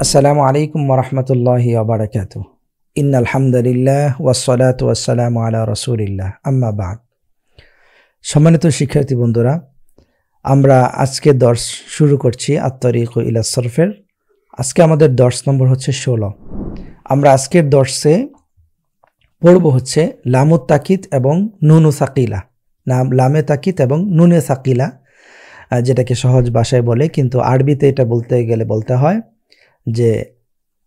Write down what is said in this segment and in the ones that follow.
আসসালামু আলাইকুম ওরহমতুল্লাহি ওবারাকাতু। ইন্নাল হামদুলিল্লাহ ওয়াসসালাতু ওয়াসসালামু আলা রাসূলিল্লাহ, আম্মা বা'দ। সম্মানিত শিক্ষার্থী বন্ধুরা, আমরা আজকে দর্স শুরু করছি আত-তারিকু ইলা সরফের। আজকে আমাদের দর্স নম্বর হচ্ছে 16। আমরা আজকের দর্সে পড়ব হচ্ছে লামুত তাকিদ এবং নুনু সাকিলা। লামে তাকিদ এবং নুনে সাকিলা, যেটাকে সহজ ভাষায় বলে, কিন্তু আরবিতে এটা বলতে গেলে বলতে হয় যে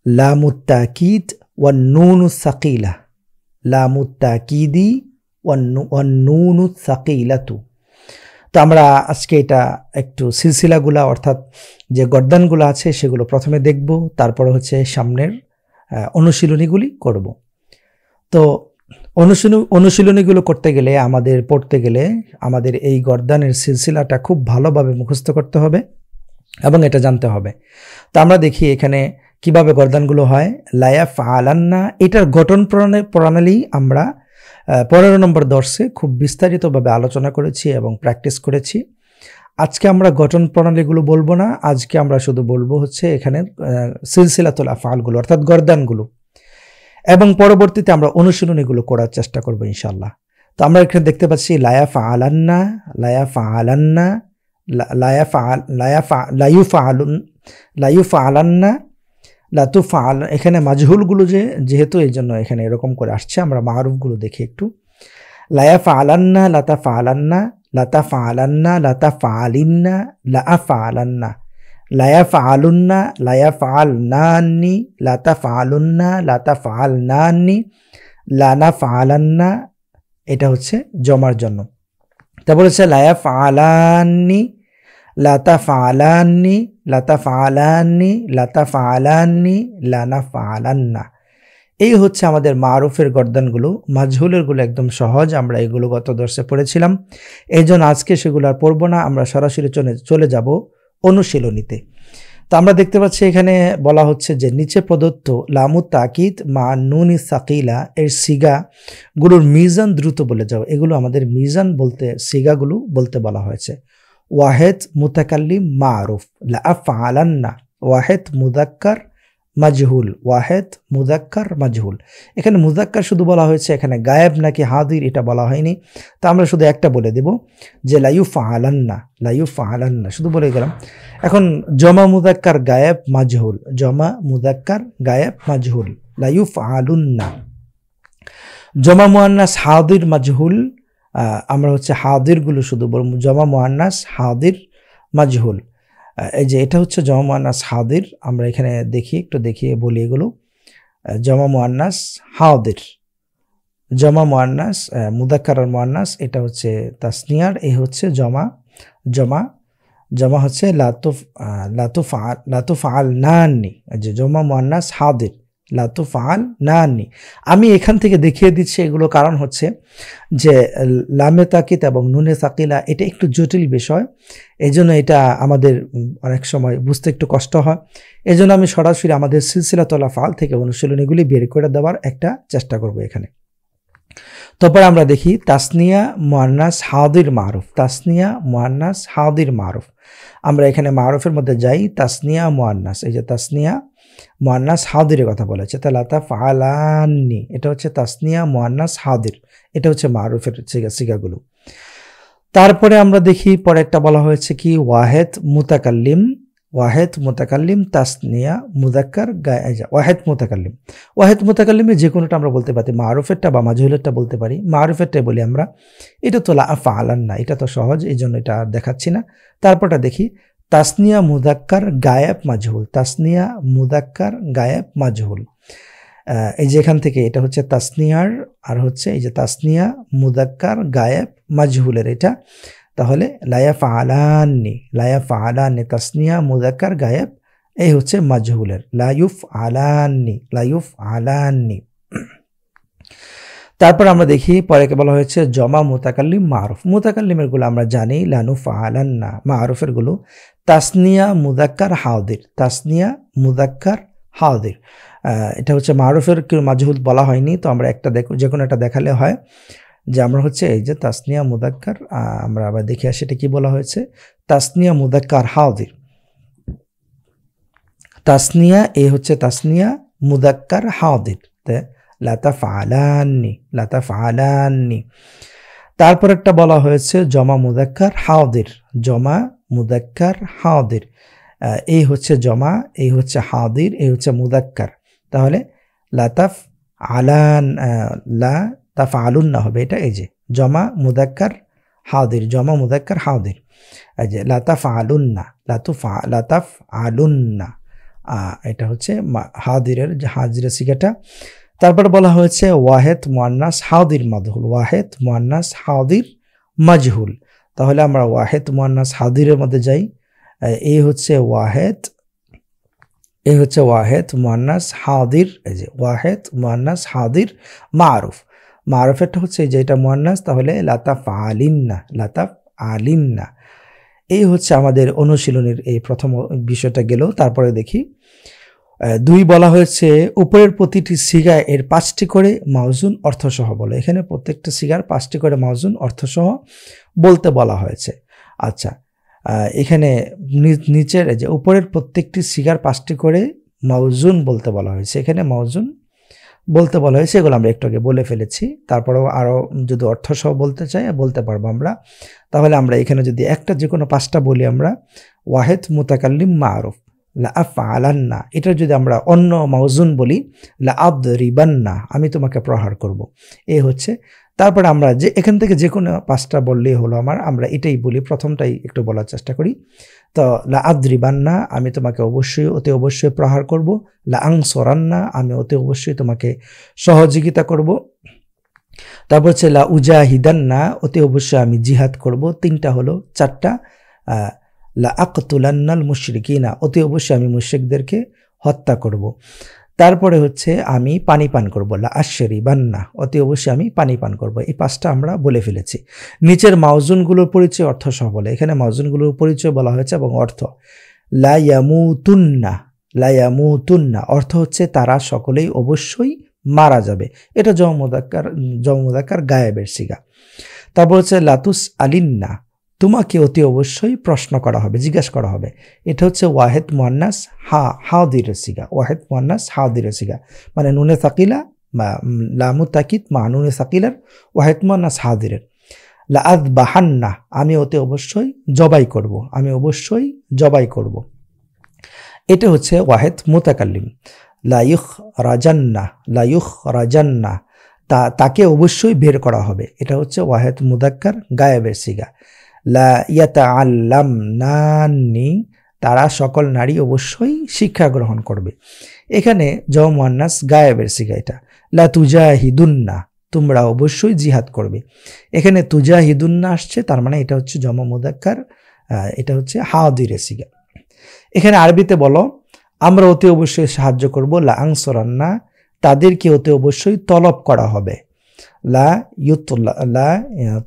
লামুত তাকিদ ওয়ান নুনু সাকিলা, লামুত তাকিদি ওয়ান নুনু সাকিলাতু। তো আমরা আজকে এটা একটু সিলসিলাগুলা অর্থাৎ যে গর্দানগুলো আছে সেগুলো প্রথমে দেখব, তারপরে হচ্ছে সামনের অনুশীলনীগুলি করব। তো অনুশীলনীগুলো করতে গেলে পড়তে গেলে আমাদের এই গর্দানের সিলসিলাটা খুব ভালোভাবে মুখস্থ করতে হবে এবং এটা জানতে হবে। তো আমরা দেখি এখানে কিভাবে গর্দানগুলো হয়। লায়াফ আলান্না, এটার গঠন প্রণালী আমরা 15 নম্বর দর্শে খুব বিস্তারিতভাবে আলোচনা করেছি এবং প্র্যাকটিস করেছি। আজকে আমরা গঠন প্রণালীগুলো বলবো না, আজকে আমরা শুধু বলবো হচ্ছে এখানে সিলসিলাতুল আফআলগুলো অর্থাৎ গর্দানগুলো, এবং পরবর্তীতে আমরা অনুশীলনীগুলো করার চেষ্টা করবো ইনশাআল্লাহ। তো আমরা এখানে দেখতে পাচ্ছি লায়াফ আলান্না, লায়াফ আলান্না, লায়ুফআলান্না, লাতুফআল। এখানে মাজহুলগুলো যেহেতু এই জন্য এখানে এরকম করে আসছে। আমরা মারুফগুলো দেখি একটু। লায়াফআলান্না, লাতাফআলান্না, লাতাফআলান্না, লাতাফআলিন্না, লাআফআলান্না, লায়াফআলুন্না, লায়াফআলনানি, লাতাফআলুন্না, লাতাফআলনানি, লানাফআলান্না। এটা হচ্ছে জমার জন্য। তারপর হচ্ছে লায়াফআলানি, লাতাফআলানি, লাতাফআলানি, লাতাফআলানি, লানাফআলান্না। এই হচ্ছে আমাদের মারুফের গর্দানগুলো। মাজহুলেরগুলো একদম সহজ, আমরা এগুলো গত দর্শে পড়েছিলাম, এই জন্য আজকে সেগুলো আর পড়বো না। আমরা সরাসরি চলে যাব অনুশীলনীতে। তো আমরা দেখতে পাচ্ছি এখানে বলা হচ্ছে যে নিচে প্রদত্ত লামুত তাকিদ মা নুনি সাকিলা এর সিগাগুলোর মিজান দ্রুত বলে যাও। এগুলো আমাদের মিজান বলতে, সিগাগুলো বলতে বলা হয়েছে। ওয়াহেদ মুতাকাল্লিম মারুফ, লাআফআলান্না, ওয়াহেদ মুযাক্কার মাজহুল, ওয়াহেদ মুযাক্কার মাজহুল। এখানে মুযাক্কার শুধু বলা হয়েছে, এখানে গায়েব নাকি হাদির এটা বলা হয়নি। তো আমরা শুধু একটা বলে দেব যে লায়ুফআলান্না, লায়ুফআলান্না শুধু বলে গেলাম। এখন জমা মুযাক্কার গায়েব মাজহুল, জমা মুযাক্কার গায়েব মাজহুল, লায়ুফআলুন্না। জমা মুআন্নাস হাদির মাজহুল, আমরা হচ্ছে হাদিরগুলো শুধু বলবো, জমা মুআন্নাস হাদির মাজহুল। এই যে এটা হচ্ছে জমা মুআন্নাস হাদির। আমরা এখানে দেখি, একটু দেখিয়ে বলি এগুলো। জমা মুআন্নাস হাদির, জমা মুআন্নাস মুযাক্কার আর মুআন্নাস, এটা হচ্ছে তাসনিয়ার, এই হচ্ছে জমা। জমা হচ্ছে লাতুফআলনানি, যে জমা মুআন্নাস হাদির, লাতুফআলনানি। আমি এখান থেকে দেখিয়ে দিচ্ছি এগুলো, কারণ হচ্ছে যে লামে তাকিদ এবং নুনে সাকিলা এটা একটু জটিল বিষয়, এই জন্য এটা আমাদের অনেক সময় বুঝতে একটু কষ্ট হয়। এই জন্য আমি সরাসরি আমাদের সিলসিলাতুল আফআল থেকে অনুশীলনীগুলি বের করে দেওয়ার একটা চেষ্টা করব এখানে। তারপর আমরা দেখি তাসনিয়া মুআন্নাস হাদির মারুফ, তাসনিয়া মুআন্নাস হাদির মারুফ। আমরা এখানে মারুফের মধ্যে যাই, তাসনিয়া মুআন্নাস, এই যে তাসনিয়া মুআন্নাস হাদিরের কথা বলেছে, তা লাতাফআলান্নি, এটা হচ্ছে তাসনিয়া মুআন্নাস হাদির, এটা হচ্ছে মারুফের সিগাগুলো। তারপরে আমরা দেখি পরে একটা বলা হয়েছে কি ওয়াহেদ মুতাকাল্লিম, ওয়াহেদ মুতাকাল্লিম তাসনিয়া মুযাক্কার ওয়াহেদ মুতাকাল্লিম। ওয়াহেদ মুতাকাল্লিমে যে কোনোটা আমরা বলতে পারি, মারুফেরটা বা মাজহুলেরটা বলতে পারি। মারুফেরটাই বলি আমরা। এটা তো লাআফআলান্না, এটা তো সহজ, এই জন্য এটা দেখাচ্ছি না। তারপরটা দেখি তাসনিয়া মুযাক্কার গায়েব মাজহুল, তাসনিয়া মুযাক্কার গায়েব মাজহুল। এই যে এখান থেকে এটা হচ্ছে তাসনিয়ার, আর হচ্ছে এই যে তাসনিয়া মুযাক্কার গায়েব মাজহুলের এটা। তাহলে লায়াফআলান্নি, লায়াফআলান্নি, তাসনিয়া মুযাক্কার গায়েব, এই হচ্ছে মাজহুলের, লায়ুফআলান্নি, লায়ুফআলান্নি। তারপর আমরা দেখি পরে বলা হয়েছে জমা মুতাকাল্লিম মারুফ। মুতাকাল্লিমের গুলো আমরা জানি, লানুফআলান্না। মারুফের গুলো তাসনিয়া মুযাক্কার হাদির, তাসনিয়া মুযাক্কার হাদির। এটা হচ্ছে মারুফের মাজহুল বলা হয়নি, তো আমরা একটা যে কোনো একটা দেখালে হয়। যে আমরা হচ্ছে এই যে তাসনিয়া মুযাক্কার, আমরা আবার দেখে আসি এটা কি বলা হয়েছে, তাসনিয়া মুযাক্কার হাদির। তাসনিয়া, এ হচ্ছে তাসনিয়া মুদাক্কার হাদির, লা তাফআলান্নি, লা তাফআলান্নি। তারপর একটা বলা হয়েছে জমা মুদাক্কার হাদির, জমা মুদাক্কার হাদির, এই হচ্ছে জমা, এই হচ্ছে হাদির, এই হচ্ছে মুদাক্কার। তাহলে লা তাফআলান, লা তাফআলুন্না হবে এটা, এই যে জমা মুদাক্কার হাদির, জমা মুদাক্কার হাদির, এই যে লা তাফআলুন্না, লা তাফআলুন্না, এটা হচ্ছে হাদিরের যে হাজিরের সিগাটা। তারপর বলা হয়েছে ওয়াহেদ মুয়ান্নাস হাদির মাজহুল, ওয়াহেদ মুয়ান্নাস হাদির মাজহুল। তাহলে আমরা ওয়াহেদ মুয়ান্নাস হাদিরের মধ্যে যাই। এই হচ্ছে ওয়াহেদ, এই হচ্ছে ওয়াহেদ মুয়ান্নাস হাদির, এই যে ওয়াহেদ মুয়ান্নাস হাদির মারুফ। মারুফেরটা হচ্ছে এই যে এটা মুয়ান্নাস, তাহলে লা তাফআলিন্না, লা তাফআলিন্না। এই হচ্ছে আমাদের অনুশীলনের এই প্রথম বিষয়টা গেল। তারপরে দেখি 2 বলা হয়েছে উপরের প্রতিটি সিগা এর 5টি করে মাউজুন অর্থসহ বলে। এখানে প্রত্যেকটা সিগার 5টি করে মাউজুন অর্থসহ বলতে বলা হয়েছে। আচ্ছা, এখানে নিচের যে উপরের প্রত্যেকটি সিগার 5টি করে মাউজুন বলতে বলা হয়েছে, এখানে মাউজুন বলতে বলা হয়েছে, এগুলো আমরা একটু আগে বলে ফেলেছি। তারপরেও আরও যদি অর্থসহ বলতে চাই বলতে পারবো আমরা। তাহলে আমরা এখানে যদি একটা যে কোনো 5টা বলি, আমরা ওয়াহেদ মুতাকাল্লিম মারুফ, লা আফআলান্না, এটা যদি আমরা অন্য মাউজুন বলি লা আদরিবান্না, আমি তোমাকে প্রহার করব, এই হচ্ছে। তারপরে আমরা যে এখান থেকে যে কোনো 5টা বললেই হলো আমরা এটাই বলি, প্রথমটাই একটু বলার চেষ্টা করি। তো লা আদরিবান্না, আমি তোমাকে অবশ্যই অতি অবশ্যই প্রহার করব, লা আনসরান্না, আমি অতি অবশ্যই তোমাকে সহযোগিতা করব। তারপর হচ্ছে লা উজাহিদান্না, অতি অবশ্যই আমি জিহাদ করব। 3টা হলো, 4টা লা আকতুলান্নাল মুশরিকিনা, অতি অবশ্যই আমি মুশরিকদেরকে হত্যা করব। তারপরে হচ্ছে আমি পানি পান করব, লা আশরিবান্না, অতি অবশ্যই আমি পানি পান করব। এই 5টা আমরা বলে ফেলেছি। নিচের মাউজুনগুলোর পরিচয় অর্থ সহ বলে, এখানে মাউজুনগুলোর পরিচয় বলা হয়েছে এবং অর্থ লা ইয়ামুতুন্না, লা ইয়ামুতুন্না অর্থ হচ্ছে তারা সকলেই অবশ্যই মারা যাবে, এটা জমা মুযাক্কার গায়েবের সিগা। তারপর হচ্ছে লাতুস আলিন্না, তোমাকে অতি অবশ্যই প্রশ্ন করা হবে, জিজ্ঞাসা করা হবে, এটা হচ্ছে ওয়াহেদ মুয়ান্নাস হাদিরের সিগা, ওয়াহেদ মুয়ান্নাস হাদিরের সিগা, মানে নুনে সাকিলা বা লামু তাকিদ মা নুনে সাকিলার ওয়াহেদ মুয়ান্নাস হাদিরের। লা আযবাহান্না, আমি অতি অবশ্যই জবাই করব, আমি অবশ্যই জবাই করব, এটা হচ্ছে ওয়াহেদ মুতাকাল্লিম। লা ইখরাজান্না, লা ইখরাজান্না, তাকে অবশ্যই বের করা হবে, এটা হচ্ছে ওয়াহেদ মুযাক্কার গায়েবের সিগা। লা ইয়াতাআল্লামনানি, তারা সকল নারী অবশ্যই শিক্ষা গ্রহণ করবে, এখানে জমা মুয়ান্নাস গায়েবের সিগা এটা। লা তুজাহিদুন্না, তোমরা অবশ্যই জিহাদ করবে, এখানে তুজাহিদুন্না আসছে, তার মানে এটা হচ্ছে জমা মুযাক্কার, এটা হচ্ছে হাদিরের সিগা। এখানে আরবিতে বলো আমরা অতি অবশ্যই সাহায্য করব, লা আনসরান্না, তাদেরকে অতি অবশ্যই তলব করা হবে, লা ইউতলা, লা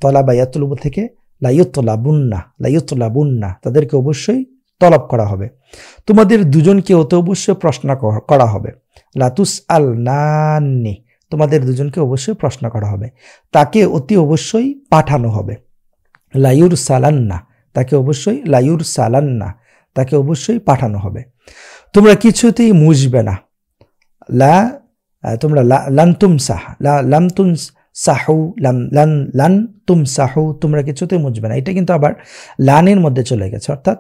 তলাবা ইয়াতলুবু থেকে লা ইউতলাবুন্না, লা ইউতলাবুন্না, তাদেরকে অবশ্যই তলব করা হবে। তোমাদের দুজনকে অতি অবশ্যই প্রশ্ন করা হবে, লা তুসআলনানি, তোমাদের দুজনকে অবশ্যই প্রশ্ন করা হবে। তাকে অতি অবশ্যই পাঠানো হবে, লা ইউরসালান্না, তাকে অবশ্যই, লা ইউরসালান্না, তাকে অবশ্যই পাঠানো হবে। তোমরা কিছুতেই মুছবে না, লা, তোমরা লান তুমসাহ, লাম তুমসাহু, লান তুমসাহু, তোমরা কিছুতেই মুছবে না, এটা কিন্তু আবার লানের মধ্যে চলে গেছে, অর্থাৎ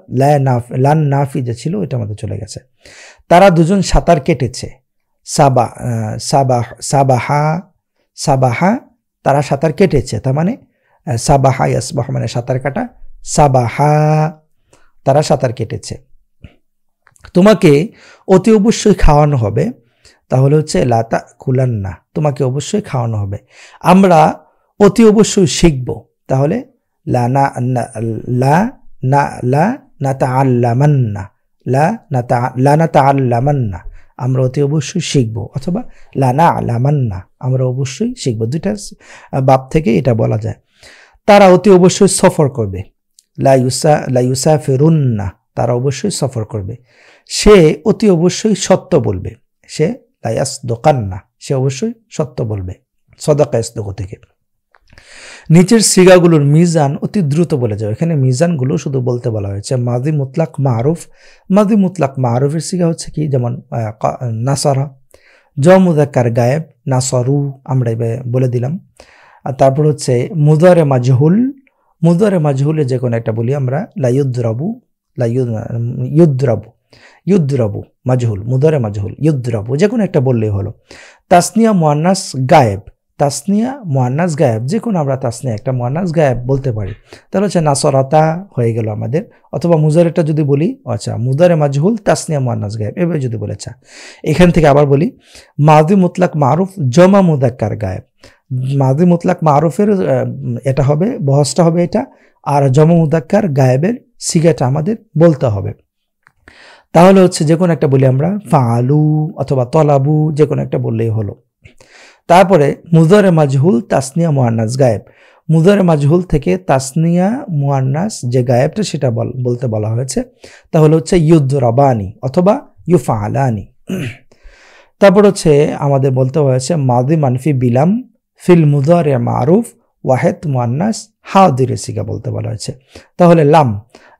লান নাফি যে ছিল এটার মধ্যে চলে গেছে। তারা দুজন সাঁতার কেটেছে, সাবাহা, তারা সাঁতার কেটেছে, তার মানে সাবাহা ইয়াসবাহ মানে সাঁতার কাটা, সাবাহা, তারা সাঁতার কেটেছে। তোমাকে অতি অবশ্যই খাওয়ানো হবে, তাহলে হচ্ছে লা তাকুলান্না, তোমাকে অবশ্যই খাওয়ানো হবে। আমরা অতি অবশ্যই শিখব, তাহলে লা নাতাআল্লামান্না, লা নাতাআল্লামান্না, আমরা অতি অবশ্যই শিখব, অথবা লা না'লামান্না, আমরা অবশ্যই শিখব, 2টা বাব থেকে এটা বলা যায়। তারা অতি অবশ্যই সফর করবে, লা ইউসাফিরুন্না, তারা অবশ্যই সফর করবে। সে অতি অবশ্যই সত্য বলবে, সে লা ইয়াসদুকান্না, সে অবশ্যই সত্য বলবে, সাদাকা ইয়াসদুকু থেকে। নিচের সিগাগুলোর মিজান অতি দ্রুত বলে যাও। এখানে মিজানগুলো শুধু বলতে বলা হয়েছে। মাদি মুতলাক মারুফ, মাদি মুতলাক মারুফের সিগা হচ্ছে কি, যেমন নাসারা। মুযাক্কার গায়েব নাসারু, আমরা বলে দিলাম। আর তারপর হচ্ছে মুদারে মাজহুল, মুদারে মাজহুলে যে কোনো একটা বলি আমরা, লা ইউদরাবু, ইউদরাবু মাজহুল, মুদারে মাজহুল, ইউদরাবু যে কোনো একটা বললেই হলো। তাসনিয়া মুয়ান্নাস গায়েব, তাসনিয়া মুয়ান্নাস গায়েব যে কোনো আমরা তাসনিয়া একটা মুয়ান্নাস গায়েব বলতে পারি। তাহলে হচ্ছে নাসরাতা হয়ে গেল আমাদের। অথবা মুজারেটা যদি বলি, আচ্ছা মুদারে মাজহুল তাসনিয়া মুয়ান্নাস গায়েব এভাবে যদি বলে। আচ্ছা এখান থেকে আবার বলি, মাদি মুতলাক মারুফ জমা মুযাক্কার গায়েব। মাদি মুতলাক মারুফের এটা হবে, বহসটা হবে এটা, আর জমা মুযাক্কার গায়েবের সিগাটা আমাদের বলতে হবে। তাহলে হচ্ছে যে কোনো একটা বলি আমরা, ফাআলু অথবা তলাবু যে কোনো একটা বললেই হলো। তারপরে মুদারে মাজহুল তাসনিয়া মুয়ান্নাস গায়েব, মুদারে মাজহুল থেকে তাসনিয়া মুয়ান্নাস যে গায়েবটা সেটা বলতে বলা হয়েছে। তাহলে হচ্ছে ইউদরাবানি অথবা ইউফআলানি। তারপর হচ্ছে আমাদের বলতে হয়েছে মাদি মানফি বিলাম ফিল মুদারে মারুফ ওয়াহেদ মুয়ান্নাস হাদির সিগা বলতে বলা হয়েছে। তাহলে লাম,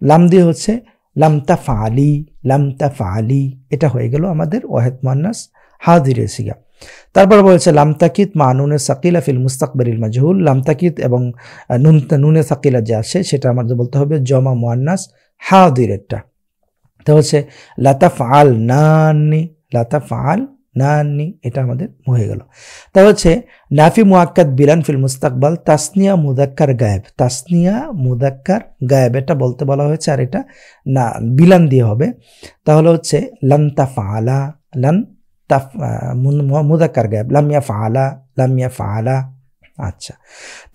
লাম দিয়ে হচ্ছে লাম তাফআলি, লাম তাফআলি এটা হয়ে গেল আমাদের ওয়াহেদ মুয়ান্নাস হাদির সিগা। তারপর বলেছে লাম তাকিদ মা নুনে সাকিলা ফিল মুস্তাকবিরিল মাজহুল, লাম তাকিদ এবং নুনে সাকিলা যে আসে সেটা আমাদের বলতে হবে জমা মুয়ান্নাস হাদিরেরটা। তো হচ্ছে লাতাফআল নানি, লাতাফআল নানি এটা আমাদের হয়ে গেল। তা হচ্ছে নাফি মুআক্কাদ বিলান ফিল মুস্তাকবাল তাসনিয়া মুযাক্কার গায়েব, তাসনিয়া মুযাক্কার গায়েব এটা বলতে বলা হয়েছে, আর এটা না বিলান দিয়ে হবে। তাহলে হচ্ছে লান তাফআলা, লান মুযাক্কার গায়েব লাম ইয়াফআলা, লাম ইয়াফআলা। আচ্ছা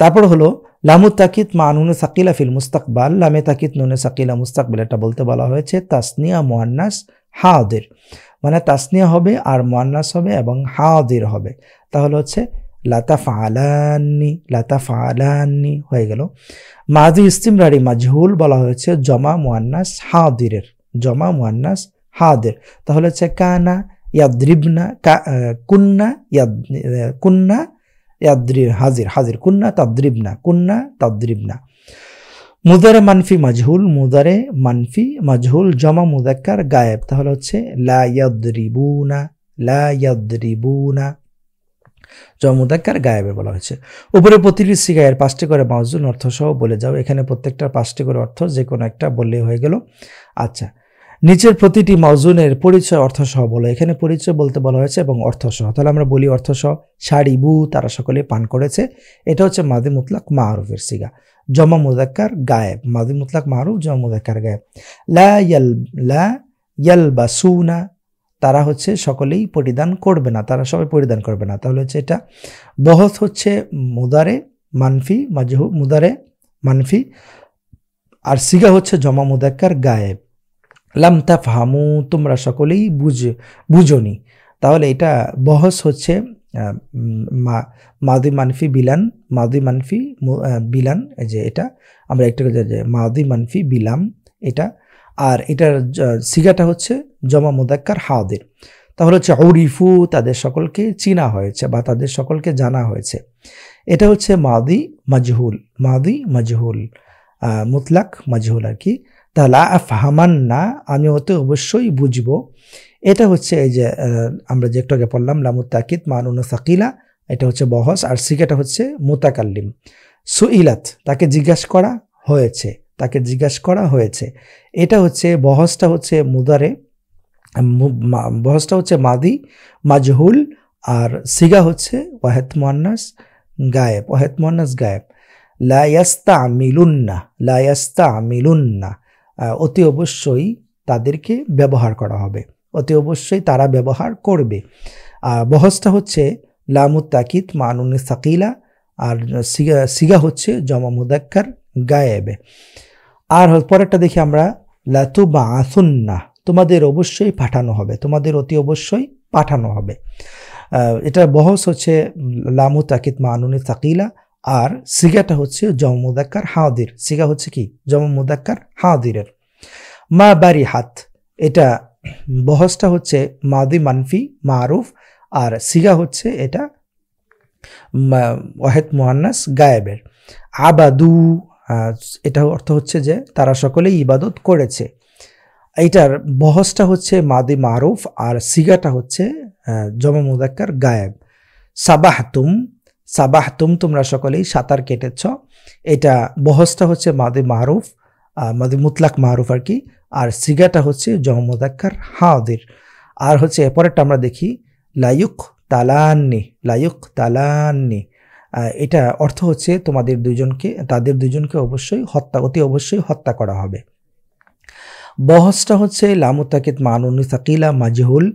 তারপর হলো লামু তাকিদ মা নুনে সাকিলা ফিল মুস্তাকবাল, লামে তাকিদ নুনে সাকিলা মুস্তাকবাল এটা বলতে বলা হয়েছে তাসনিয়া মুয়ান্নাস হাদির, মানে তাসনিয়া হবে আর মুয়ান্নাস হবে এবং হাদির হবে। তাহলে হচ্ছে লাতাফআলানি, লাতাফআলানি হয়ে গেল। মাদি ইস্তিমরারি মাজহুল বলা হয়েছে জমা মুয়ান্নাস হাদিরের, জমা মুয়ান্নাস হাদির। তাহলে হচ্ছে কানা ইয়াদরিবনা, কুন্না কুন্না হাজির, হাজির কুন্না তাদরিবনা, কুন্না তাদরিবনা। মুদারে মানফি মাজহুল, মুদারে মানফি মাজহুল জমা মুযাক্কার গায়েব। তাহলে হচ্ছে লা ইয়াদরিবুনা, লা ইয়াদরিবুনা জমা মুযাক্কার গায়েবে বলা হয়েছে। উপরে প্রতিটি সিগায়ের 5টি করে মাউজুন অর্থ সহ বলে যাও। এখানে প্রত্যেকটার 5টি করে অর্থ, যে কোনো একটা বললেই হয়ে গেল। আচ্ছা নিচের প্রতিটি মাউজুনের পরিচয় অর্থ সহ বলো। এখানে পরিচয় বলতে বলা হয়েছে এবং অর্থ সহ। তাহলে আমরা বলি অর্থ সহ, শারিবু তারা সকলে পান করেছে, এটা হচ্ছে মাদি মুতলাক মারুফের সিগা। জমা মুযাক্কার গায়েব, মাদি মুতলাক মারুফ জমা মুযাক্কার গায়েব। লা ইয়ালবাসুনা তারা হচ্ছে সকলেই পরিধান করবে না, তারা সবাই পরিধান করবে না। তাহলে হচ্ছে এটা বহস হচ্ছে মুদারে মানফি মাজহুল, মুদারে মানফি, আর সিগা হচ্ছে জমা মুযাক্কার গায়েব। লাম তাফহামু তোমরা সকলেই বুঝোনি। তাহলে এটা বহস হচ্ছে মাদি মানফি বিলান, মাদি মানফি বিলান, যে এটা আমরা একটা মাদি মানফি বিলাম এটা, আর এটার সিগাটা হচ্ছে জমা মুযাক্কার হাদির। তাহলে হচ্ছে উরিফু তাদের সকলকে চিনা হয়েছে বা তাদের সকলকে জানা হয়েছে। এটা হচ্ছে মাদি মাজহুল, মাদি মাজহুল মুতলাক মাজহুল আর কি। তাহলে আফহামান্না আমি ওতে অবশ্যই বুঝবো, এটা হচ্ছে এই যে আমরা যে একটু আগে পড়লাম লামুত তাকিদ মা নুনে সাকিলা, এটা হচ্ছে বহস, আর সিগাটা হচ্ছে মুতাকাল্লিম। সুইলাত তাকে জিজ্ঞাসা করা হয়েছে, তাকে জিজ্ঞাসা করা হয়েছে। এটা হচ্ছে বহসটা হচ্ছে মুদারে, বহসটা হচ্ছে মাদি মাজহুল, আর সিগা হচ্ছে ওয়াহেদ মুয়ান্নাস গায়েব, ওয়াহেদ মুয়ান্নাস গায়েব। লা ইয়াস্তামিলুন্না, লা ইয়াস্তামিলুন্না অতি অবশ্যই তাদেরকে ব্যবহার করা হবে, অতি অবশ্যই তারা ব্যবহার করবে। বহসটা হচ্ছে লামুত তাকিদ মা নুনে সাকিলা, আর সিগা হচ্ছে জমা মুযাক্কার গায়েবে। আর পরেরটা দেখি আমরা, লাতুবাআসুন্না তোমাদের অবশ্যই পাঠানো হবে, তোমাদের অতি অবশ্যই পাঠানো হবে। এটা বহস হচ্ছে লামুত তাকিদ মা নুনে সাকিলা, আর সিগাটা হচ্ছে জমা মুযাক্কার হাদির, সিগা হচ্ছে কি জমা মুযাক্কার হাদিরের। মা বারিহাত এটা বহসটা হচ্ছে মাদি মানফি মারুফ, আর সিগা হচ্ছে এটা ওয়াহেদ মুয়ান্নাস গায়েবের। আবাদু, এটা অর্থ হচ্ছে যে তারা সকলেই ইবাদত করেছে। এইটার বহসটা হচ্ছে মাদি মারুফ আর সিগাটা হচ্ছে জমা মুযাক্কার গায়েব। সাবাহতুম, সাবাহতুম তোমরা সকলেই সাঁতার কেটেছ, এটা বহসটা হচ্ছে মাদি মারুফ, মাদি মুতলাক মারুফ আর কি, আর সিগাটা হচ্ছে জমা মুযাক্কার হাদির। আর হচ্ছে এরপরেরটা আমরা দেখি লায়ুক তালান্নি, লায়ুক তালান্নি, এটা অর্থ হচ্ছে তোমাদের দুজনকে, তাদের দুজনকে অবশ্যই হত্যা, অতি অবশ্যই হত্যা করা হবে। বহসটা হচ্ছে লামু তাকিদ মানুন সাকিলা মাজহুল,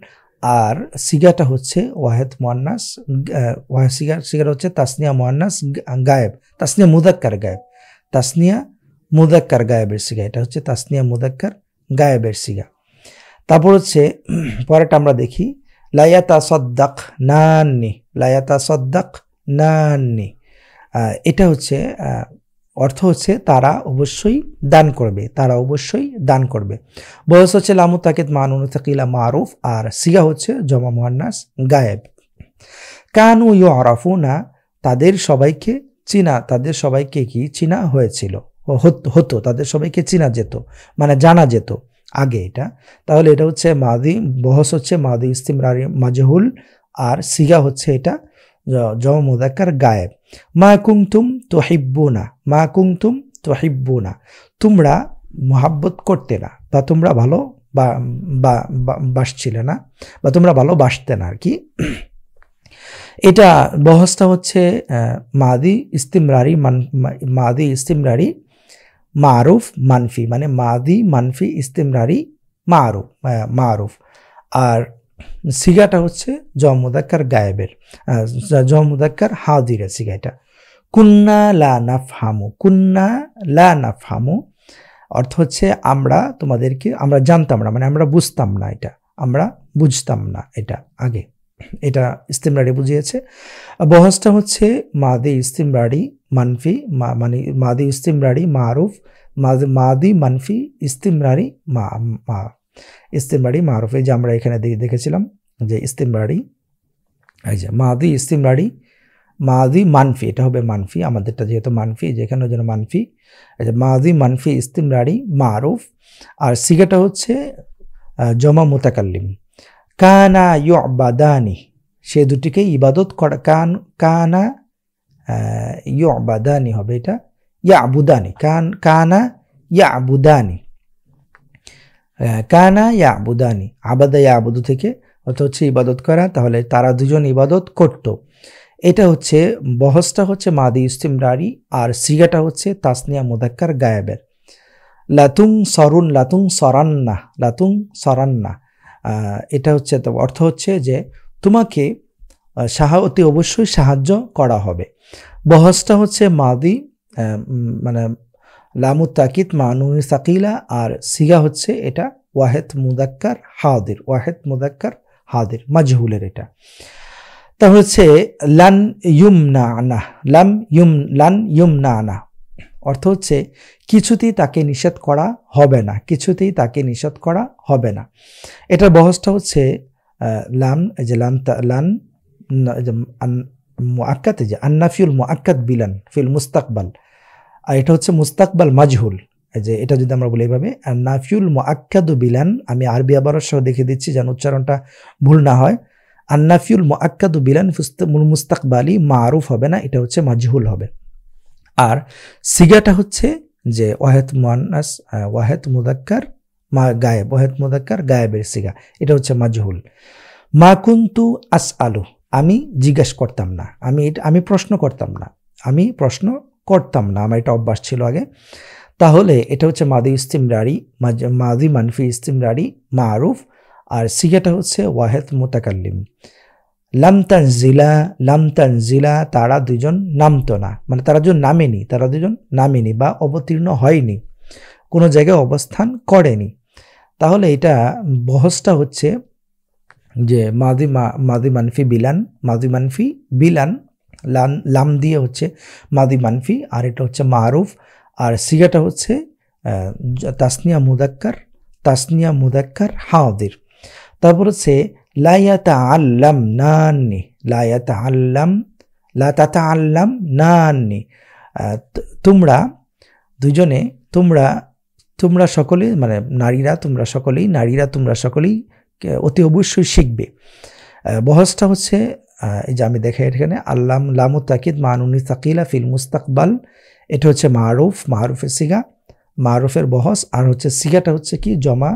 আর সিগাটা হচ্ছে ওয়াহেদ মুয়ান্নাস, সিগাটা হচ্ছে তাসনিয়া মুয়ান্নাস গায়েব, তাসনিয়া মুযাক্কার গায়েব, তাসনিয়া মুযাক্কার গায়েবের সিগা, এটা হচ্ছে তাসনিয়া মুযাক্কার গায়েবের সিগা। তারপর হচ্ছে পরেরটা আমরা দেখি লায়াতাসাদ্দাক নান্নি, লায়াতাসাদ্দাক নান্নি, এটা হচ্ছে অর্থ হচ্ছে তারা অবশ্যই দান করবে, তারা অবশ্যই দান করবে। বয়স হচ্ছে লামু তাকিদ মানুন সাকিলা মারুফ, আর সিগা হচ্ছে জমা মুয়ান্নাস গায়েব। কানু ইউরাফুনা, তাদের সবাইকে চিনা, তাদের সবাইকে কি চিনা হয়েছিল, হতো, তাদের সবাইকে চিনা যেত, মানে জানা যেত আগে এটা। তাহলে এটা হচ্ছে মাদি, বহস হচ্ছে মাদি ইস্তিমরারি মাজহুল, আর সিগা হচ্ছে এটা জমা মুযাক্কার গায়েব। মা কুনতুম তুহিব্বুনা, মা কুনতুম তুহিব্বুনা, তোমরা মুহাব্বত করতে না, বা তোমরা ভালো বাসছিলে না, বা তোমরা ভালোবাসতে না আর কি। এটা বহসটা হচ্ছে মাদি ইস্তিমরারি, মাদি ইস্তিমরারি মারুফ মানফি, মানে মাদি মানফি ইস্তিমরারি মারুফ, মারুফ। আর সিগাটা হচ্ছে জমা মুযাক্কার গায়েবের, জমা মুযাক্কার হাদিরের সিগা এটা। কুন্না লা নাফহামু, কুন্না লা নাফহামু অর্থ হচ্ছে আমরা তোমাদেরকে, আমরা জানতাম না, মানে আমরা বুঝতাম না, এটা আমরা বুঝতাম না এটা আগে, এটা ইস্তিমরারি বুঝিয়েছে। বহসটা হচ্ছে মাদি ইস্তিমরারি মানফি, মানে মাদি ইস্তিমরারি মারুফ, মাদি মানফি ইস্তিমরারি ইস্তিমরারি মারুফ। এই যে আমরা এখানে দেখেছিলাম যে ইস্তিমরারি, এই যে মাদি ইস্তিমরারি মাদি মানফি, এটা হবে মানফি, আমাদেরটা যেহেতু মানফি, যেখানে যেন মানফি, এই যে মাদি মানফি ইস্তিমরারি মারুফ, আর সিগাটা হচ্ছে জমা মুতাকাল্লিম। কানা ইউবাদানি, সে দুটিকে ইবাদত করা, কানা ইউবাদানি হবে এটা, ইয়াবুদানি, কানা ইয়াবুদানি, কানা ইয়াবুদানি, আবাদা ইয়াবুদু থেকে অর্থ হচ্ছে ইবাদত করা, তাহলে তারা দুজন ইবাদত করত। এটা হচ্ছে বহসটা হচ্ছে মাদি ইস্তিমরারি, আর সিগাটা হচ্ছে তাসনিয়া মুযাক্কার গায়েবের। লাতুং সরুন, লাতুং সরান্না, লাতুং সরান্না, এটা হচ্ছে অর্থ হচ্ছে যে তোমাকে অতি অবশ্যই সাহায্য করা হবে। বহসটা হচ্ছে মাদি, মানে লামু তাকিদ মানুন সাকিলা, আর সিগা হচ্ছে এটা ওয়াহেদ মুযাক্কার হাদির, ওয়াহেদ মুযাক্কার হাদির মাজহুলের এটা। তা হচ্ছে লান ইউমনানা, লান ইউমনানা অর্থ হচ্ছে কিছুতেই তাকে নিষেধ করা হবে না, কিছুতেই তাকে নিষেধ করা হবে না। এটার বহসটা হচ্ছে লাম, এই যে লান মুআক্কাদ, এই যে আন্নাফিউল মুআক্কাদ বিলান ফিল মুস্তাকবাল, আর এটা হচ্ছে মুস্তাকবাল মাজহুল। এই যে এটা যদি আমরা বলি এইভাবে আন্নাফিউল মুআক্কাদু বিলান, আমি আরবি আবারও সহ দেখে দিচ্ছি যেন উচ্চারণটা ভুল না হয়। আন্নাফিউল মুআক্কাদু বিলান মুস্তাকবালি মারুফ হবে না, এটা হচ্ছে মাজহুল হবে। আর সিগাটা হচ্ছে যে ওয়াহেদ মুয়ান্নাস, ওয়াহেদ মুযাক্কার গায়েব, ওয়াহেদ মুযাক্কার গায়েবের সিগা, এটা হচ্ছে মাজহুল। মা কুনতু আসআলু, আমি জিজ্ঞাসা করতাম না, আমি প্রশ্ন করতাম না, আমি প্রশ্ন করতাম না, আমার এটা অভ্যাস ছিল আগে। তাহলে এটা হচ্ছে মাদি ইস্তিমরারি, মাদি মানফি ইস্তিমরারি মারুফ, আর সিগাটা হচ্ছে ওয়াহেদ মুতাকাল্লিম। লাম তানজিলা, লাম তানজিলা, তারা দুজন নামতো না, মানে তারা দুজন নামেনি, তারা দুজন নামেনি বা অবতীর্ণ হয়নি, কোনো জায়গায় অবস্থান করেনি। তাহলে এটা বহসটা হচ্ছে যে মাদি মানফি বিলান, মাদি মানফি বিলান, লাম দিয়ে হচ্ছে মাদি মানফি, আর এটা হচ্ছে মারুফ, আর সিগাটা হচ্ছে তাসনিয়া মুযাক্কার হাদির। তারপর হচ্ছে লা ইয়াতাআল্লামনানি, লা ইয়াতাআল্লাম, লা তাতাআল্লামনানি, তোমরা দুজনে, তোমরা সকলেই, মানে নারীরা তোমরা সকলেই অতি অবশ্যই শিখবে। বহসটা হচ্ছে, এই যে আমি দেখাই এখানে, আল্লাম লামু তাকিদ মানুনি সাকিলা ফিল মুস্তাকবাল, এটা হচ্ছে মারুফের সিগা, মারুফের বহস। আর হচ্ছে সিগাটা হচ্ছে কি জমা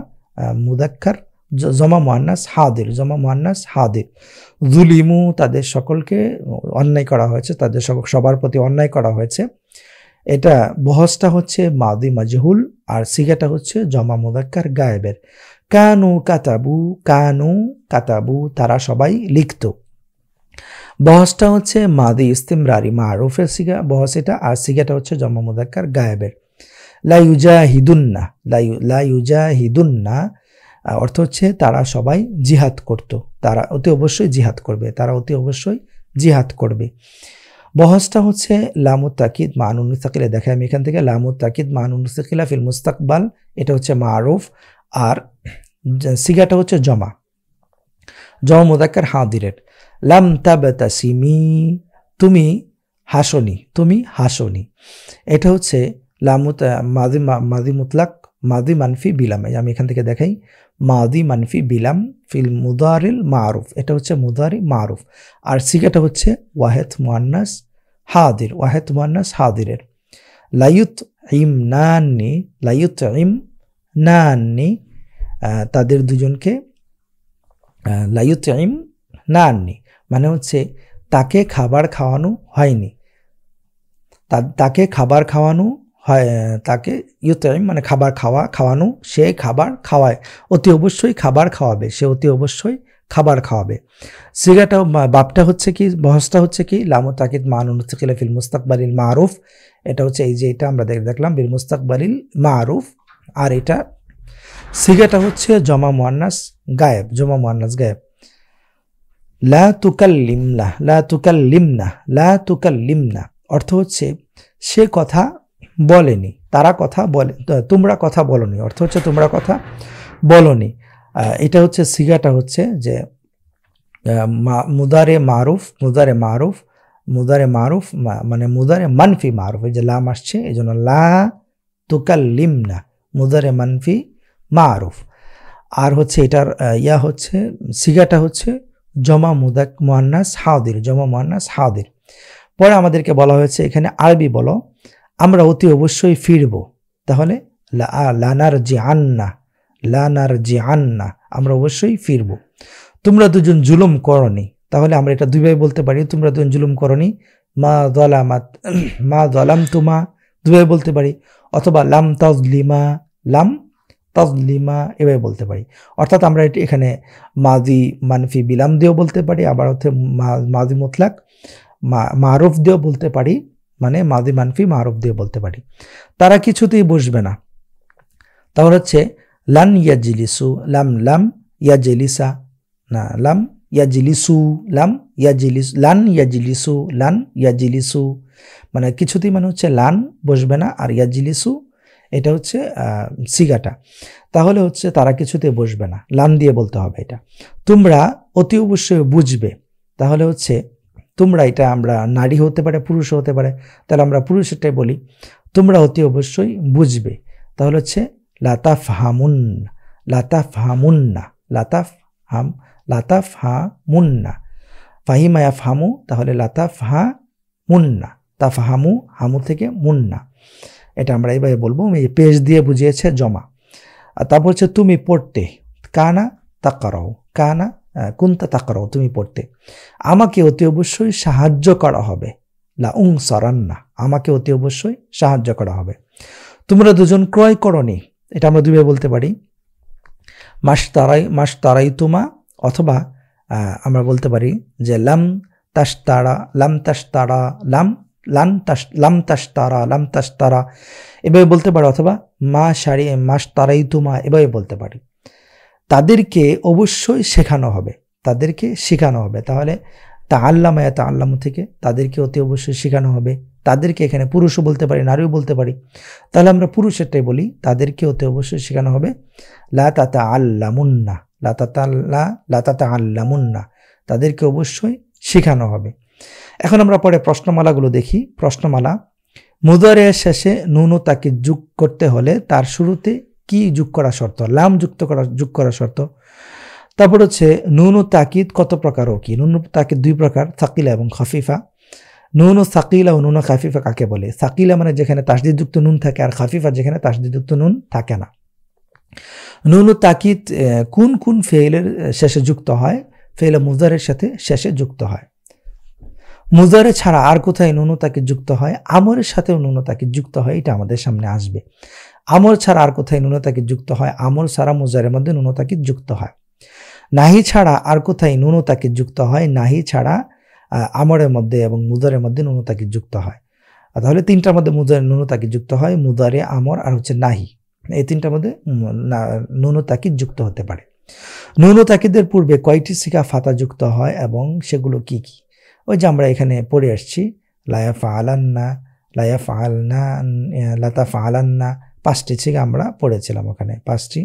মুদাক্কার, জমা মুয়ান্নাস হাদির। যুলিমু, তাদের সকলকে অন্যায় করা হয়েছে, তাদের সবার প্রতি অন্যায় করা হয়েছে। এটা বহসটা হচ্ছে মাদি মাজহুল, আর সিগাটা হচ্ছে জমা মুদাক্কার গায়েবের। কানু কাতাবু, তারা সবাই লিখত। বহসটা হচ্ছে মাদি ইস্তিমরারি মারুফের সিগা বহস এটা, আর সিগাটা হচ্ছে জমা মুদাক্কার গায়েবের। লা ইউজাহিদুন্না অর্থ হচ্ছে তারা সবাই জিহাদ করত, তারা অতি অবশ্যই জিহাদ করবে। বহসটা হচ্ছে লামু তাকিদ মানুন সাকিলা, দেখে আমি এখান থেকে লামু তাকিদ মানুন সাকিলা ফিল মুস্তাকবাল, এটা হচ্ছে মারুফ, আর সিগাটা হচ্ছে জমা মুদাক্কার হাদিরের। লাম তাবতাসিমি, তুমি হাসনি, এটা হচ্ছে মাদি মুতলাক মাদি মানফি বিলাম। আমি এখান থেকে দেখাই, মাদি মানফি বিলাম ফিল মুদারিল মারুফ, এটা হচ্ছে মুদারি মারুফ, আর সিগাটা হচ্ছে ওয়াহেদ মুয়ান্নাস হাদিরের। লায়ুতঈমনানি, তাদের দুজনকে, লায়ুতঈমনানি মানে হচ্ছে তাকে খাবার খাওয়ানো হয়নি, তাকে ইউতঈম মানে খাওয়ানো, সে খাবার খাওয়ায়, অতি অবশ্যই খাবার খাওয়াবে, সিগাটা বাপটা হচ্ছে কি, বহসটা হচ্ছে কি লামু তাকিদ মানুন সাকিলা ফিল মুস্তাকবালিল মারুফ, এটা হচ্ছে এই যে এটা আমরা দেখলাম বিল মুস্তাকবালিল মারুফ, আর এটা সিগাটা হচ্ছে জমা মুয়ান্নাস গায়েব। লা তুকাল্লিমনা অর্থ হচ্ছে সে কথা বলেনি, তারা কথা বলে, তোমরা কথা বলনি, অর্থ হচ্ছে তোমরা কথা বলনি। এটা হচ্ছে সিগাটা হচ্ছে যে মুদারে মারুফ মানে মুদারে মানফি মারুফ, এই যে লাম আসছে এই জন্য লা তুকাল্লিমনা, মুদারে মানফি মারুফ। আর হচ্ছে এটার হচ্ছে সিগাটা হচ্ছে জমা মুয়ান্নাস হাদির। পরে আমাদেরকে বলা হয়েছে এখানে আরবি বলো, আমরা অতি অবশ্যই ফিরব, তাহলে লানারজিআন্না, আমরা অবশ্যই ফিরব। তোমরা দুজন জুলুম করনি, তাহলে আমরা এটা দুইভাবে বলতে পারি, তোমরা দুজন জুলুম করনি, মা যালামতুমা দুইভাবে বলতে পারি, অথবা লাম তাজলিমা এভাবে বলতে পারি। অর্থাৎ আমরা এখানে মাদি মানফি বিলাম দিয়েও বলতে পারি, আবার হচ্ছে মাদি মুতলাক মারুফ দিয়েও বলতে পারি, মানে মাদি মানফি মারুফ দিয়ে বলতে পারি। তারা কিছুতেই বসবে না, তাহলে হচ্ছে লান ইয়াজলিসু, লান ইয়াজলিসু মানে কিছুতেই, মানে হচ্ছে লান বসবে না, আর ইয়াজলিসু এটা হচ্ছে সিগাটা, তাহলে হচ্ছে তারা কিছুতে বসবে না, লাম দিয়ে বলতে হবে এটা। তোমরা অতি অবশ্যই বুঝবে, তাহলে হচ্ছে তোমরা, এটা আমরা নারী হতে পারে পুরুষ হতে পারে, তাহলে আমরা পুরুষেরটাই বলি, তোমরা অতি অবশ্যই বুঝবে, তাহলে হচ্ছে লাতাফহামুন্না, ফাহিমা ইয়াফহামু, তাহলে তাফহামু, হামু থেকে মুন্না, এটা আমরা এইভাবে বলবো। এই পেজ দিয়ে বুঝিয়েছে জমা। আর তারপর হচ্ছে তুমি পড়তে, কুনতা তাকরাউ, তুমি পড়তে। আমাকে অতি অবশ্যই সাহায্য করা হবে, লাউনসারান্না, আমাকে অতি অবশ্যই সাহায্য করা হবে। তোমরা দুজন ক্রয় করনি, এটা আমরা দুইভাবে বলতে পারি, মাশতারাইতুমা, অথবা আমরা বলতে পারি যে লাম তাশতারা এভাবে বলতে পারি, অথবা মাশতারাইতুমা এভাবে বলতে পারি। তাদেরকে অবশ্যই শেখানো হবে, তাহলে তাআল্লামু থেকে তাদেরকে অতি অবশ্যই শেখানো হবে। তাদেরকে এখানে পুরুষও বলতে পারি, নারীও বলতে পারি, তাহলে আমরা পুরুষেরটাই বলি, তাদেরকে অতি অবশ্যই শেখানো হবে। লা তাতাআল্লামুন্না, তাদেরকে অবশ্যই শেখানো হবে। এখন আমরা পরে প্রশ্নমালাগুলো দেখি। প্রশ্নমালা, মুদারের শেষে নুন ও তাকিদ যোগ করতে হলে তার শুরুতে কি যোগ করা শর্ত? লাম যোগ করা শর্ত। তারপর হচ্ছে নুন ও তাকিদ কত প্রকার ও কি? নুন ও তাকিদ দুই প্রকার, সাকিলা এবং খাফিফা। নুন ও সাকিলা ও নুন ও খাফিফা কাকে বলে? সাকিলা মানে যেখানে তাসদিদযুক্ত নুন থাকে, আর খাফিফা যেখানে তাসদিদযুক্ত নুন থাকে না। নুন ও তাকিদ কোন কোন ফেইলের শেষে যুক্ত হয়? ফেইলে মুজারের সাথে শেষে যুক্ত হয়। মুজারে ছাড়া আর কোথায় নুন ও তাকিদ যুক্ত হয়? আমরের সাথেও নুন ও তাকিদ যুক্ত হয়, এটা আমাদের সামনে আসবে। আমর ছাড়া আর কোথায় নুন ও তাকিদ যুক্ত হয়? আমর ছাড়া মুজারের মধ্যে নুন ও তাকিদ যুক্ত হয়। নাহি ছাড়া আর কোথায় নুন ও তাকিদ যুক্ত হয়? নাহি ছাড়া আমরের মধ্যে এবং মুজারের মধ্যে নুন ও তাকিদ যুক্ত হয়। তাহলে তিনটার মধ্যে মুজারে নুন ও তাকিদ যুক্ত হয়, মুজারে, আমর আর হচ্ছে নাহি। এই তিনটার মধ্যে নুন ও তাকিদ যুক্ত হতে পারে। নুন ও তাকিদের পূর্বে কয়টি সিগা ফাতা যুক্ত হয় এবং সেগুলো কি কি? ওই যে আমরা এখানে পড়ে আসছি, লায়া ফাআলান্না, লায়া ফাআলনা, লাতা ফাআলান্না, 5টি সিগা আমরা পড়েছিলাম ওখানে, 5টি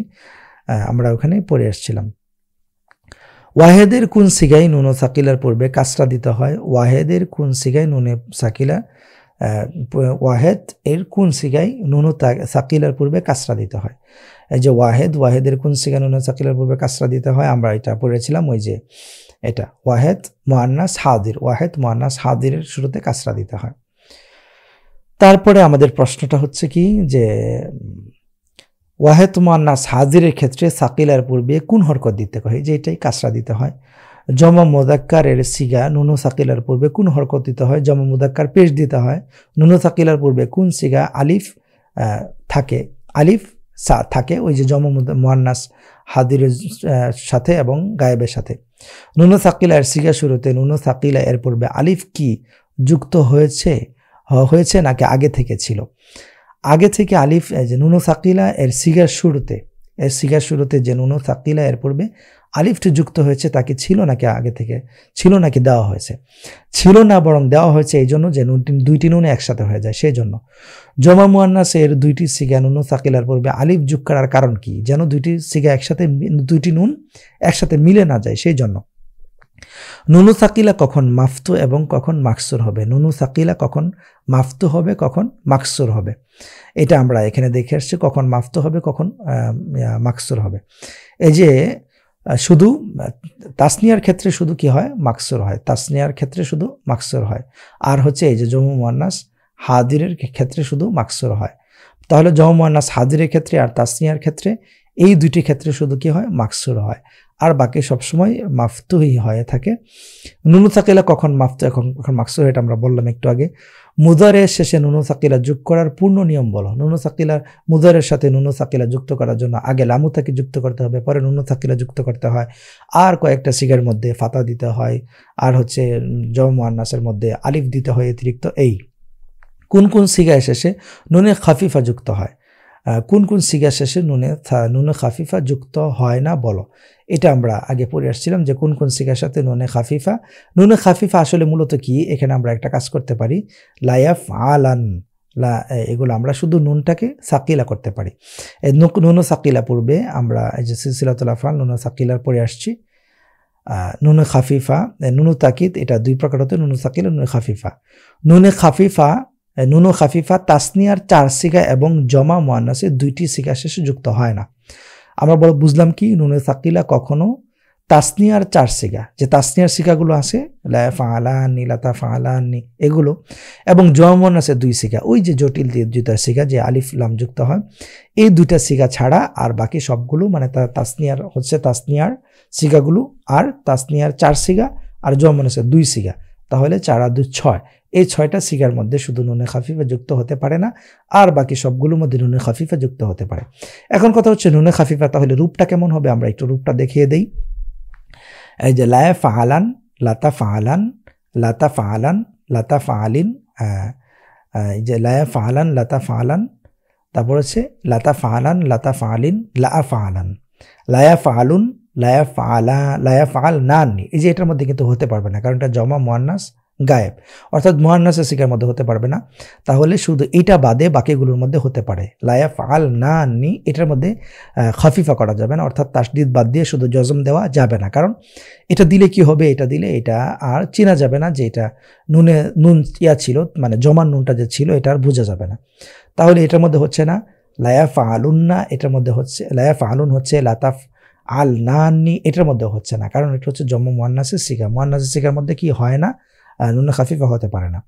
আমরা ওখানে পড়ে আসছিলাম। ওয়াহেদের কোন সিগায় নুন ও সাকিলার পূর্বে কাসরা দিতে হয়? ওয়াহেদের কোন সিগায় নুনে সাকিলা, ওয়াহেদ এর কোন সিগায় নুন ও সাকিলার পূর্বে কাসরা দিতে হয়? এই যে ওয়াহেদের কোন সিগায় নুন ও সাকিলার পূর্বে কাসরা দিতে হয়, আমরা এটা পড়েছিলাম। ওই যে এটা ওয়াহেদ মুআন্নাস হাদির, ওয়াহেদ মুআন্নাস হাদিরের শুরুতে কাসরা দিতে হয়। তারপরে আমাদের প্রশ্নটা হচ্ছে কি, যে ওয়াহেদ মুআন্নাস হাজিরের ক্ষেত্রে সাকিলার পূর্বে কোন হরকত দিতে হয়? যে এটাই কাসরা দিতে হয়। জমা মুযাক্কারের সিগা নুন ও সাকিলার পূর্বে কোন হরকত দিতে হয়? জমা মুযাক্কার পেশ দিতে হয়। নুন ও সাকিলার পূর্বে কোন সিগা আলিফ থাকে, আলিফ সা থাকে, ওই যে জমা মুআন্নাস হাদিরের সাথে এবং গায়েবের সাথে। নুন ও সাকিলার সিগা শুরুতে নুন ও সাকিলা এর পূর্বে আলিফ কি যুক্ত হয়েছে নাকি আগে থেকে ছিল? আগে থেকে আলিফ, যে নুন ও সাকিলা এর সিগার শুরুতে যে নুন ও সাকিলা এর পূর্বে আলিফটি যুক্ত হয়েছে তাকে ছিল নাকি আগে থেকে ছিল, নাকি দেওয়া হয়েছে? ছিল না, বরং দেওয়া হয়েছে এই জন্য যে দুইটি নুন একসাথে হয়ে যায়, সেই জন্য। জমা মুআন্নাস এর দুইটি সিগা নুন ও সাকিলার পূর্বে আলিফ যোগ করার কারণ কি? যেন দুইটি সিগা একসাথে, দুইটি নুন একসাথে মিলে না যায়, সেই জন্য। নুন ও সাকিলা কখন মাফতু এবং কখন মাকসুর হবে? নুন ও সাকিলা কখন মাফতু হবে, কখন মাকসুর হবে? এটা আমরা এখানে দেখে আসছি, কখন মাফতু হবে, কখন মাকসুর হবে। এই যে শুধু তাসনিয়ার ক্ষেত্রে শুধু কি হয়? মাকসুর হয়। তাসনিয়ার ক্ষেত্রে শুধু মাকসুর হয়। আর হচ্ছে এই যে জমা মুআন্নাস হাদিরের ক্ষেত্রে শুধু মাকসুর হয়। তাহলে জমা মুআন্নাস হাদিরের ক্ষেত্রে আর তাসনিয়ার ক্ষেত্রে, এই দুইটি ক্ষেত্রে শুধু কি হয়? মাকসুর হয়, আর বাকি সবসময় মাফতুই হয়ে থাকে। নুন ও সাকিলা কখন মাফতু, কখন মাকসুর, এটা আমরা বললাম একটু আগে। মুদারের শেষে নুন ও সাকিলা যোগ করার পূর্ণ নিয়ম বলো। নুন ও সাকিলা, মুদারের সাথে নুন ও সাকিলা যুক্ত করার জন্য আগে লামু তাকিদ যুক্ত করতে হবে, পরে নুন ও সাকিলা যুক্ত করতে হয়, আর কয়েকটা সিগার মধ্যে ফাতা দিতে হয়, আর হচ্ছে জমা মুআন্নাসের মধ্যে আলিফ দিতে হয় অতিরিক্ত। এই কোন কোন সিগায় শেষে নুনে খাফিফা যুক্ত হয়? কোন কোন সিগা শেষে নুনে খাফিফা যুক্ত হয় না বলো। এটা আমরা আগে পড়ে আসছিলাম যে কোন কোন সিগার সাথে নুনে খাফিফা আসলে মূলত কি। এখানে আমরা একটা কাজ করতে পারি, লায়াফ আলান, এগুলো আমরা শুধু নুনটাকে সাকিলা করতে পারি। এই নুন ও সাকিলা পূর্বে আমরা এই যে সিলসিলাতুল আফআল নুন ও সাকিলার পড়ে আসছি। নুনে খাফিফা, নুন ও তাকিদ, এটা দুই প্রকার হতে, নুন ও সাকিলা, নুনে খাফিফা। নুন ও খাফিফা তাসনিয়ার 4 সিগা এবং জমা মুআন্নাসের 2টি সিগা শেষে যুক্ত হয় না। আমরা বুঝলাম কি, নুনে সাকিলা কখনো তাসনিয়ার 4 সিগা, যে তাসনিয়ার সিগাগুলো আছে লা ফাআলানি, লাতা ফাআলানি, এগুলো, এবং জমা মুআন্নাসের 2 সিগা, ওই যে জটিল দুইটা সিগা যে আলিফ লাম যুক্ত হয়, এই দুইটা সিগা ছাড়া আর বাকি সবগুলো, মানে তাসনিয়ার হচ্ছে তাসনিয়ার সিগাগুলো, আর তাসনিয়ার 4 সিগা আর জমা মুআন্নাসের 2 সিগা, তাহলে 4 আর 2 6। এই 6টা সিগার মধ্যে শুধু নুনে খাফিফা যুক্ত হতে পারে না, আর বাকি সবগুলোর মধ্যে নুনে খাফিফা যুক্ত হতে পারে। এখন কথা হচ্ছে নুনে খাফিফা তাহলে রূপটা কেমন হবে, আমরা একটু রূপটা দেখিয়ে দেই। এই যে লায়া ফাআলান, লাতা ফাআলান, লাতা ফাআলান, লাতা ফাআলিন, এই যে লায়া ফাআলান, লাতা ফাআলান, তারপর হচ্ছে লাতা ফাআলান, লাতা ফাআলিন, লা ফাআলান, লায়া ফাআলুন, লায়া ফাআলা, লায়া ফাআল নান। এই যে এটার মধ্যে কিন্তু হতে পারবে না, কারণ এটা জমা মুআন্নাস গায়েব, অর্থাৎ মুয়ান্নাসে সিগার মধ্যে হতে পারবে না। তাহলে শুধু এটা বাদে বাকিগুলোর মধ্যে হতে পারে। লা ইয়াফআলনানি এটার মধ্যে খাফিফা করা যাবে না, অর্থাৎ তাসদিদ বাদ দিয়ে শুধু জজম দেওয়া যাবে না। কারণ এটা দিলে কি হবে, এটা দিলে এটা আর চেনা যাবে না যে এটা নুন ছিল, মানে জমান নুনটা যে ছিল এটা আর বোঝা যাবে না। তাহলে এটার মধ্যে হচ্ছে না লা ইয়াফআলুন্না, এটার মধ্যে হচ্ছে লা ইয়াফআলুন, হচ্ছে লাতাফ আল নানি এটার মধ্যে হচ্ছে না, কারণ এটা হচ্ছে জম্মু মুয়ান্নাসের সিগা। মুয়ান্নাসের সিগার মধ্যে কি হয় না, নুন খাফিফা হতে পারে না।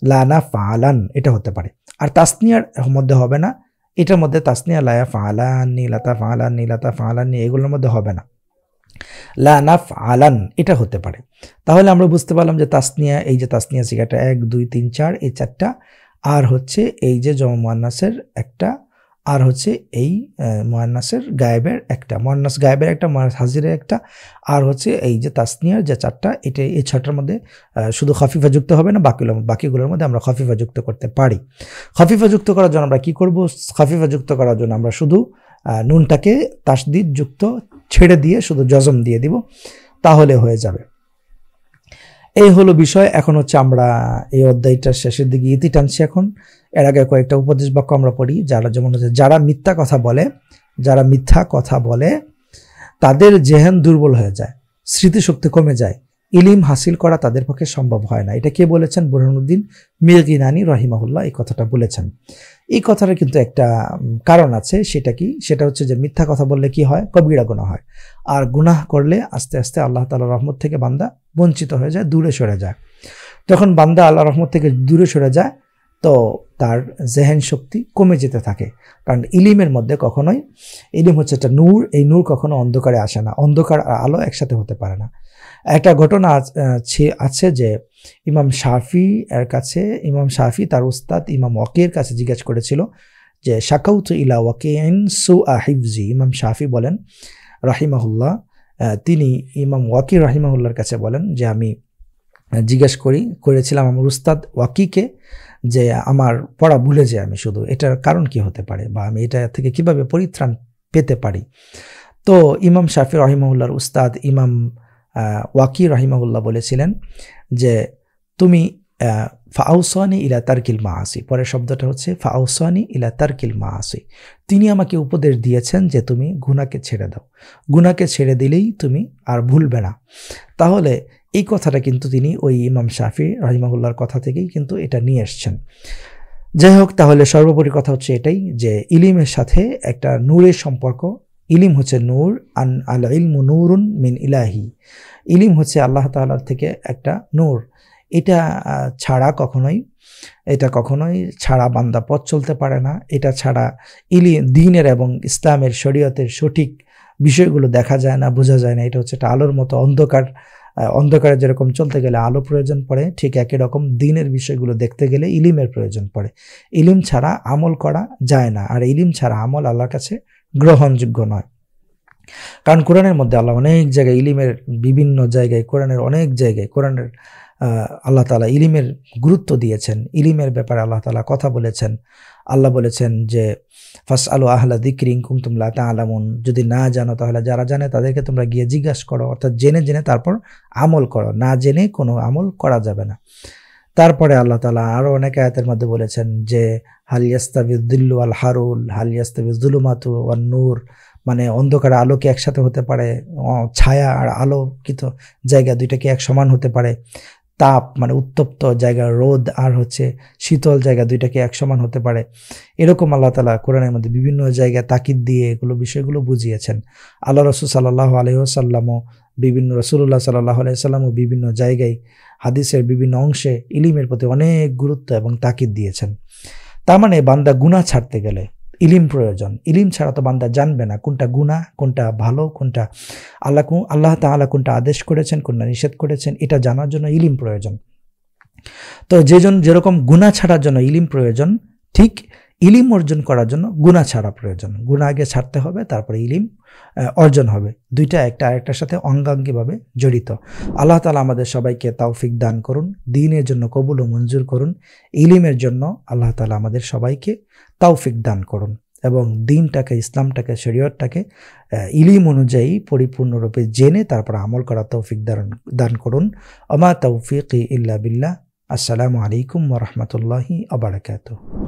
লানা ফালান এটা হতে পারে। আর তাসনিয়ার মধ্যে হবে না, এটার মধ্যে তাসনিয়া লায়া ফালানি, লাতা ফালানি, লাতা ফালানি এগুলোর মধ্যে হবে না। লানা ফালান এটা হতে পারে। তাহলে আমরা বুঝতে পারলাম যে তাসনিয়া, এই যে তাসনিয়া সিগাটা 1 2 3 4 এই 4টা, আর হচ্ছে এই যে জমা মুয়ান্নাসের একটা, আর হচ্ছে এই মুয়ান্নাসের গায়েবের একটা, মুয়ান্নাস গায়েবের একটা, মুয়ান্নাস হাজিরের একটা, আর হচ্ছে এই যে তাসনিয়ার যে 4টা, এটা এই 6টার মধ্যে শুধু খাফিফা যুক্ত হবে না, বাকিগুলোর মধ্যে আমরা খাফিফা যুক্ত করতে পারি। খাফিফা যুক্ত করার জন্য আমরা কি করব, খাফিফা যুক্ত করার জন্য আমরা শুধু নুনটাকে তাসদিদ যুক্ত ছেড়ে দিয়ে শুধু জজম দিয়ে দিব, তাহলে হয়ে যাবে। এই হলো বিষয়। এখন হচ্ছে আমরা এই অধ্যায়টার শেষের দিকে ইতি টানছি। এখন এর আগে কয়েকটা উপদেশ বাক্য আমরা পড়ি। যেমন হচ্ছে যারা মিথ্যা কথা বলে তাদের জেহেন দুর্বল হয়ে যায়, স্মৃতিশক্তি কমে যায়, ইলিম হাসিল করা তাদের পক্ষে সম্ভব হয় না। এটা কে বলেছেন? বুরহানুদ্দিন মিরগিনানী রহিমাহুল্লাহ এই কথাটা বলেছেন। এই কথাটা কিন্তু একটা কারণ আছে। সেটা কি? সেটা হচ্ছে যে মিথ্যা কথা বললে কি হয়, কবিরা গুনাহ হয়। আর গুনাহ করলে আস্তে আস্তে আল্লাহ তাআলার রহমত থেকে বান্দা বঞ্চিত হয়ে যায়, দূরে সরে যায়। যখন বান্দা আল্লাহর রহমত থেকে দূরে সরে যায় তো তার জেহেন শক্তি কমে যেতে থাকে। কারণ ইলিমের মধ্যে কখনোই, ইলিম হচ্ছে একটা নূর, এই নূর কখনো অন্ধকারে আসে না, অন্ধকার আর আলো একসাথে হতে পারে না। একটা ঘটনা আছে যে ইমাম শাফি তার উস্তাদ ইমাম ওয়াকির কাছে জিজ্ঞেস করেছিল যে শাকাউতু ইলা ওয়াকিইন সুআ হিফজি। ইমাম শাফি বলেন রাহিমাহুল্লাহ, তিনি ইমাম ওয়াকি রাহিমাহুল্লাহর কাছে বলেন যে আমি জিজ্ঞেস করেছিলাম আমার উস্তাদ ওয়াকিকে যে আমার পড়া ভুলে যায় আমি, শুধু এটার কারণ কি হতে পারে, বা আমি এটা থেকে কিভাবে পরিত্রাণ পেতে পারি। তো ইমাম শাফি রাহিমাহুল্লাহর উস্তাদ ইমাম ওয়াকি রাহিমাহুল্লাহ বলেছিলেন যে তুমি ফাউসানি ইলা তারকিল মাআসি, পরের শব্দটা হচ্ছে ফাউসানি ইলা তারকিল মাআসি, তিনি আমাকে উপদেশ দিয়েছেন যে তুমি গুনাহকে ছেড়ে দাও, গুনাহকে ছেড়ে দিলেই তুমি আর ভুলবে না। তাহলে এই কথাটা কিন্তু তিনি ওই ইমাম শাফি রাহিমাহুল্লাহর কথা থেকেই কিন্তু এটা নিয়ে এসছেন। যাই হোক, তাহলে সর্বোপরি কথা হচ্ছে এটাই যে ইলিমের সাথে একটা নূরের সম্পর্ক। ইলিম হচ্ছে নূর, আল ইলমু নূরুন মিন ইলাহি, ইলিম হচ্ছে আল্লাহ তাআলার থেকে একটা নূর। এটা কখনোই ছাড়া বান্দা পথ চলতে পারে না। এটা ছাড়া দ্বীনের এবং ইসলামের শরীয়তের সঠিক বিষয়গুলো দেখা যায় না, বোঝা যায় না। এটা হচ্ছে একটা আলোর মতো, অন্ধকারে যেরকম চলতে গেলে আলো প্রয়োজন পড়ে, ঠিক একই রকম দ্বীনের বিষয়গুলো দেখতে গেলে ইলিমের প্রয়োজন পড়ে। ইলিম ছাড়া আমল করা যায় না, আর ইলিম ছাড়া আমল আল্লাহর কাছে গ্রহণযোগ্য নয়। কারণ কোরআনের মধ্যে আল্লাহ অনেক জায়গায়, ইলিমের বিভিন্ন জায়গায়, কোরআনের অনেক জায়গায় আল্লাহ তাআলা ইলিমের গুরুত্ব দিয়েছেন। ইলিমের ব্যাপারে আল্লাহ তাআলা কথা বলেছেন। আল্লাহ বলেছেন যে ফাসআলু আহলা যিকরি ইন কুনতুম লা তা'লামুন, যদি না জানো তাহলে যারা জানে তাদেরকে তোমরা গিয়ে জিজ্ঞাসা করো, অর্থাৎ জেনে তারপর আমল করো, না জেনে কোনো আমল করা যাবে না। তারপরে আল্লাহ তাআলা আরো অনেক আয়াতের মধ্যে বলেছেন যে হাল ইয়াস্তাবিয যিল্লু ওয়াল হারুল, হাল ইয়াস্তাবিয যুলুমাতু ওয়ান নূর, মানে অন্ধকার আলোকে একসাথে হতে পারে, ছায়া আর আলোকিত জায়গা দুইটা কি এক সমান হতে পারে, তাপ মানে উত্তপ্ত জায়গা, রোদ আর হচ্ছে শীতল জায়গা দুইটা কি এক সমান হতে পারে। এরকম আল্লাহ তাআলা কোরআনের মধ্যে বিভিন্ন জায়গায় তাকিদ দিয়ে এগুলো বিষয়গুলো বুঝিয়েছেন। আল্লাহ রাসূল সাল্লাল্লাহু আলাইহি ওয়াসাল্লামও রাসূলুল্লাহ সাল্লাল্লাহু আলাইহি ওয়াসাল্লামও বিভিন্ন জায়গায় হাদিসের বিভিন্ন অংশে ইলিমের প্রতি অনেক গুরুত্ব এবং তাকিদ দিয়েছেন। তার মানে বান্দা গুনাহ ছাড়তে গেলে ইলিম প্রয়োজন। ইলিম ছাড়া তো বান্দা জানবে না কোনটা গুনাহ, কোনটা ভালো, কোনটা আল্লাহ তাআলা কোনটা আদেশ করেছেন, কোনটা নিষেধ করেছেন, এটা জানার জন্য ইলিম প্রয়োজন। তো যেরকম গুনাহ ছাড়ার জন্য ইলিম প্রয়োজন, ঠিক ইলিম অর্জন করার জন্য গুনাহ ছাড়া প্রয়োজন। গুনাহ আগে ছাড়তে হবে, তারপরে ইলিম অর্জন হবে। দুইটা একটা আরেকটার সাথে অঙ্গাঙ্গিভাবে জড়িত। আল্লাহ তাআলা আমাদের সবাইকে তৌফিক দান করুন, দ্বীনের জন্য কবুল ও মঞ্জুর করুন। ইলিমের জন্য আল্লাহ তাআলা আমাদের সবাইকে তৌফিক দান করুন। এবং দ্বীনটাকে, ইসলামটাকে, শরীয়তটাকে ইলম অনুযায়ী পরিপূর্ণরূপে জেনে তারপর আমল করার তৌফিক দান করুন। আমা তৌফিকি ইল্লা বিল্লাহ। আসসালামু আলাইকুম ওয়া রাহমাতুল্লাহি ওয়া বারাকাতুহু।